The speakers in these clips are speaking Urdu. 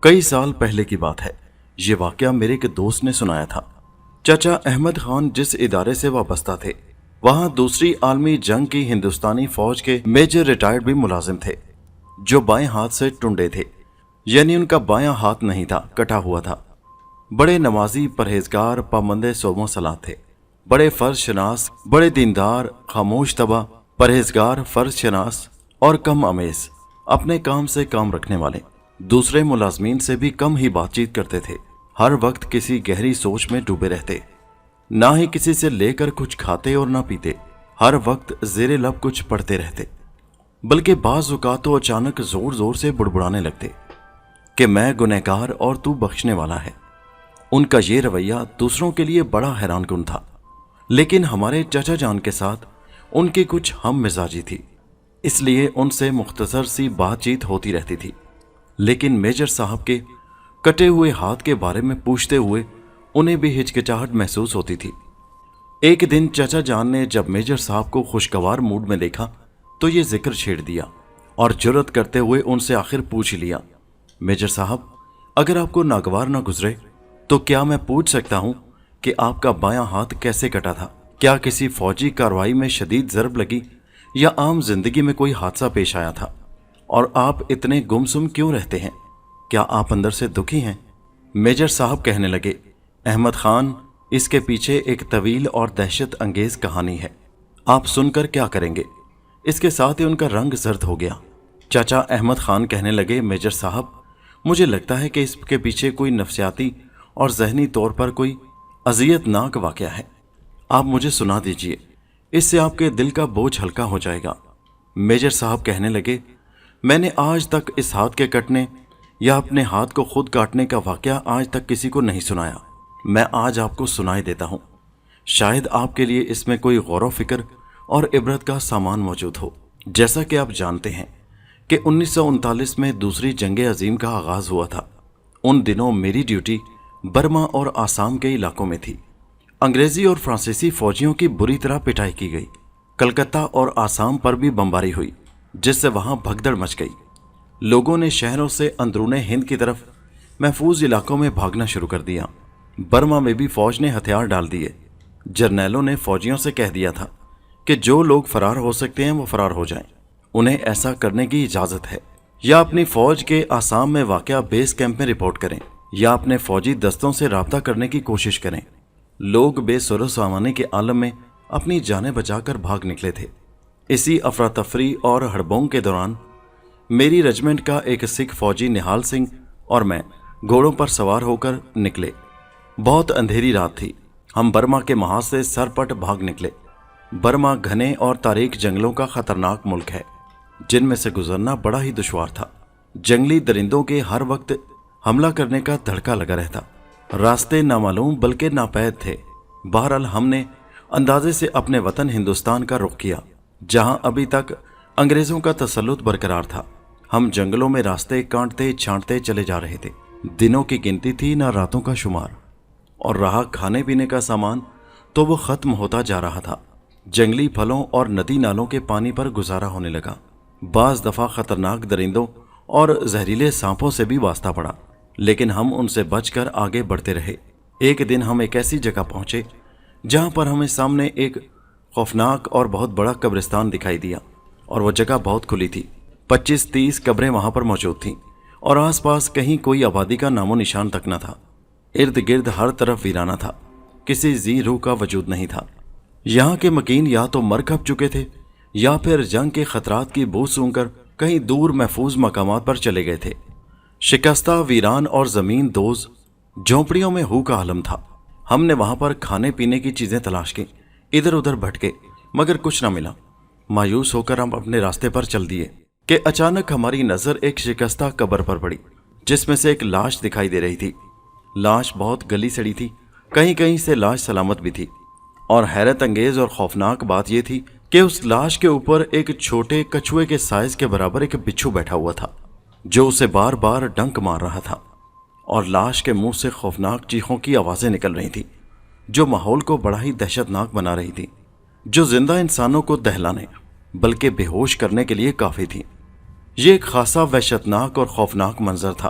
کئی سال پہلے کی بات ہے۔ یہ واقعہ میرے ایک دوست نے سنایا تھا۔ چچا احمد خان جس ادارے سے وابستہ تھے، وہاں دوسری عالمی جنگ کی ہندوستانی فوج کے میجر ریٹائرڈ بھی ملازم تھے، جو بائیں ہاتھ سے ٹنڈے تھے، یعنی ان کا بایاں ہاتھ نہیں تھا، کٹا ہوا تھا۔ بڑے نمازی، پرہیزگار، پابند صوم و صلات تھے، بڑے فرض شناس، بڑے دیندار، خاموش طبع، پرہیزگار، فرض شناس اور کم امیز، اپنے کام سے کام رکھنے والے، دوسرے ملازمین سے بھی کم ہی بات چیت کرتے تھے، ہر وقت کسی گہری سوچ میں ڈوبے رہتے، نہ ہی کسی سے لے کر کچھ کھاتے اور نہ پیتے، ہر وقت زیر لب کچھ پڑھتے رہتے، بلکہ بعض اوقات تو اچانک زور زور سے بڑبڑانے لگتے کہ میں گنہگار اور تو بخشنے والا ہے۔ ان کا یہ رویہ دوسروں کے لیے بڑا حیران کن تھا، لیکن ہمارے چچا جان کے ساتھ ان کی کچھ ہم مزاجی تھی، اس لیے ان سے مختصر سی بات چیت ہوتی رہتی تھی۔ لیکن میجر صاحب کے کٹے ہوئے ہاتھ کے بارے میں پوچھتے ہوئے انہیں بھی ہچکچاہٹ محسوس ہوتی تھی۔ ایک دن چچا جان نے جب میجر صاحب کو خوشگوار موڈ میں دیکھا تو یہ ذکر چھیڑ دیا اور جرأت کرتے ہوئے ان سے آخر پوچھ لیا، میجر صاحب، اگر آپ کو ناگوار نہ گزرے تو کیا میں پوچھ سکتا ہوں کہ آپ کا بایاں ہاتھ کیسے کٹا تھا؟ کیا کسی فوجی کارروائی میں شدید ضرب لگی یا عام زندگی میں کوئی حادثہ پیش آیا تھا؟ اور آپ اتنے گمسم کیوں رہتے ہیں؟ کیا آپ اندر سے دکھی ہیں؟ میجر صاحب کہنے لگے، احمد خان، اس کے پیچھے ایک طویل اور دہشت انگیز کہانی ہے، آپ سن کر کیا کریں گے؟ اس کے ساتھ ہی ان کا رنگ زرد ہو گیا۔ چچا احمد خان کہنے لگے، میجر صاحب، مجھے لگتا ہے کہ اس کے پیچھے کوئی نفسیاتی اور ذہنی طور پر کوئی اذیت ناک واقعہ ہے، آپ مجھے سنا دیجئے، اس سے آپ کے دل کا بوجھ ہلکا ہو جائے گا۔ میجر صاحب کہنے لگے، میں نے آج تک اس ہاتھ کے کٹنے یا اپنے ہاتھ کو خود کاٹنے کا واقعہ آج تک کسی کو نہیں سنایا، میں آج آپ کو سنائی دیتا ہوں، شاید آپ کے لیے اس میں کوئی غور و فکر اور عبرت کا سامان موجود ہو۔ جیسا کہ آپ جانتے ہیں کہ 1939 میں دوسری جنگ عظیم کا آغاز ہوا تھا۔ ان دنوں میری ڈیوٹی برما اور آسام کے علاقوں میں تھی۔ انگریزی اور فرانسیسی فوجیوں کی بری طرح پٹائی کی گئی، کلکتہ اور آسام پر بھی بمباری ہوئی، جس سے وہاں بھگدڑ مچ گئی۔ لوگوں نے شہروں سے اندرون ہند کی طرف محفوظ علاقوں میں بھاگنا شروع کر دیا۔ برما میں بھی فوج نے ہتھیار ڈال دیے۔ جرنیلوں نے فوجیوں سے کہہ دیا تھا کہ جو لوگ فرار ہو سکتے ہیں وہ فرار ہو جائیں، انہیں ایسا کرنے کی اجازت ہے، یا اپنی فوج کے آسام میں واقع بیس کیمپ میں رپورٹ کریں یا اپنے فوجی دستوں سے رابطہ کرنے کی کوشش کریں۔ لوگ بے سر و سامانی کے عالم میں اپنی جانیں بچا کر بھاگ نکلے تھے۔ اسی افراتفری اور ہڑبونگ کے دوران میری رجمنٹ کا ایک سکھ فوجی نہال سنگھ اور میں گھوڑوں پر سوار ہو کر نکلے۔ بہت اندھیری رات تھی، ہم برما کے محاذ سے سرپٹ بھاگ نکلے۔ برما گھنے اور تاریک جنگلوں کا خطرناک ملک ہے، جن میں سے گزرنا بڑا ہی دشوار تھا۔ جنگلی درندوں کے ہر وقت حملہ کرنے کا دھڑکا لگا رہتا، راستے نامعلوم بلکہ ناپید تھے۔ بہرحال ہم نے اندازے سے اپنے وطن ہندوستان کا رخ کیا، جہاں ابھی تک انگریزوں کا تسلط برقرار تھا۔ ہم جنگلوں میں راستے کانٹتے چھانٹتے چلے جا رہے تھے، دنوں کی گنتی تھی نہ راتوں کا شمار، اور رہا کھانے پینے کا سامان تو وہ ختم ہوتا جا رہا تھا۔ جنگلی پھلوں اور ندی نالوں کے پانی پر گزارا ہونے لگا۔ بعض دفعہ خطرناک درندوں اور زہریلے سانپوں سے بھی واسطہ پڑا، لیکن ہم ان سے بچ کر آگے بڑھتے رہے۔ ایک دن ہم ایک ایسی جگہ پہنچے جہاں پر ہمیں سامنے ایک خوفناک اور بہت بڑا قبرستان دکھائی دیا، اور وہ جگہ بہت کھلی تھی۔ 25-30 قبریں وہاں پر موجود تھیں، اور آس پاس کہیں کوئی آبادی کا نام و نشان تک نہ تھا۔ ارد گرد ہر طرف ویرانہ تھا، کسی ذی روح کا وجود نہیں تھا۔ یہاں کے مکین یا تو مر کھپ چکے تھے یا پھر جنگ کے خطرات کی بو سونگ کر کہیں دور محفوظ مقامات پر چلے گئے تھے۔ شکستہ، ویران اور زمین دوز جھونپڑیوں میں ہو کا عالم تھا۔ ہم نے وہاں پر کھانے پینے کی چیزیں تلاش کی، ادھر ادھر بھٹکے، مگر کچھ نہ ملا۔ مایوس ہو کر ہم اپنے راستے پر چل دیے کہ اچانک ہماری نظر ایک شکستہ قبر پر پڑی، جس میں سے ایک لاش دکھائی دے رہی تھی۔ لاش بہت گلی سڑی تھی، کہیں کہیں سے لاش سلامت بھی تھی، اور حیرت انگیز اور خوفناک بات یہ تھی کہ اس لاش کے اوپر ایک چھوٹے کچھوے کے سائز کے برابر ایک بچھو بیٹھا ہوا تھا، جو اسے بار بار ڈنک مار رہا تھا، اور لاش کے منہ سے خوفناک چیخوں کی آوازیں نکل رہی تھیں، جو ماحول کو بڑا ہی دہشت ناک بنا رہی تھی، جو زندہ انسانوں کو دہلانے بلکہ بے ہوش کرنے کے لیے کافی تھی۔ یہ ایک خاصا وحشتناک اور خوفناک منظر تھا۔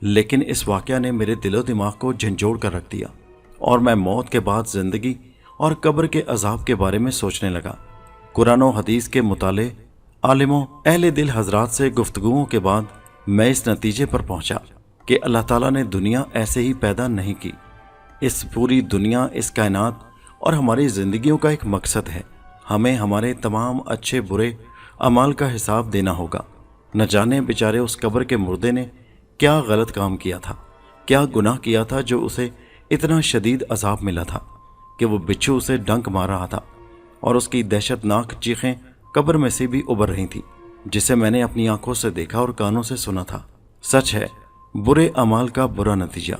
لیکن اس واقعہ نے میرے دل و دماغ کو جھنجھوڑ کر رکھ دیا اور میں موت کے بعد زندگی اور قبر کے عذاب کے بارے میں سوچنے لگا۔ قرآن و حدیث کے مطالعے، عالموں، اہل دل حضرات سے گفتگوؤں کے بعد میں اس نتیجے پر پہنچا کہ اللہ تعالیٰ نے دنیا ایسے ہی پیدا نہیں کی۔ اس پوری دنیا، اس کائنات اور ہماری زندگیوں کا ایک مقصد ہے۔ ہمیں ہمارے تمام اچھے برے اعمال کا حساب دینا ہوگا۔ نہ جانے بیچارے اس قبر کے مردے نے کیا غلط کام کیا تھا، کیا گناہ کیا تھا جو اسے اتنا شدید عذاب ملا تھا کہ وہ بچھو اسے ڈنک مار رہا تھا اور اس کی دہشت ناک چیخیں قبر میں سے بھی ابھر رہی تھی، جسے میں نے اپنی آنکھوں سے دیکھا اور کانوں سے سنا تھا۔ سچ ہے، برے اعمال کا برا نتیجہ۔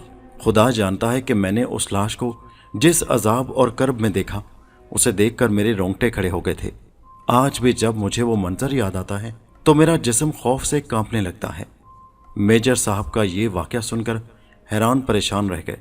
خدا جانتا ہے کہ میں نے اس لاش کو جس عذاب اور کرب میں دیکھا، اسے دیکھ کر میرے رونگٹے کھڑے ہو گئے تھے۔ آج بھی جب مجھے وہ منظر یاد آتا ہے تو میرا جسم خوف سے کانپنے لگتا ہے۔ میجر صاحب کا یہ واقعہ سن کر حیران پریشان رہ گئے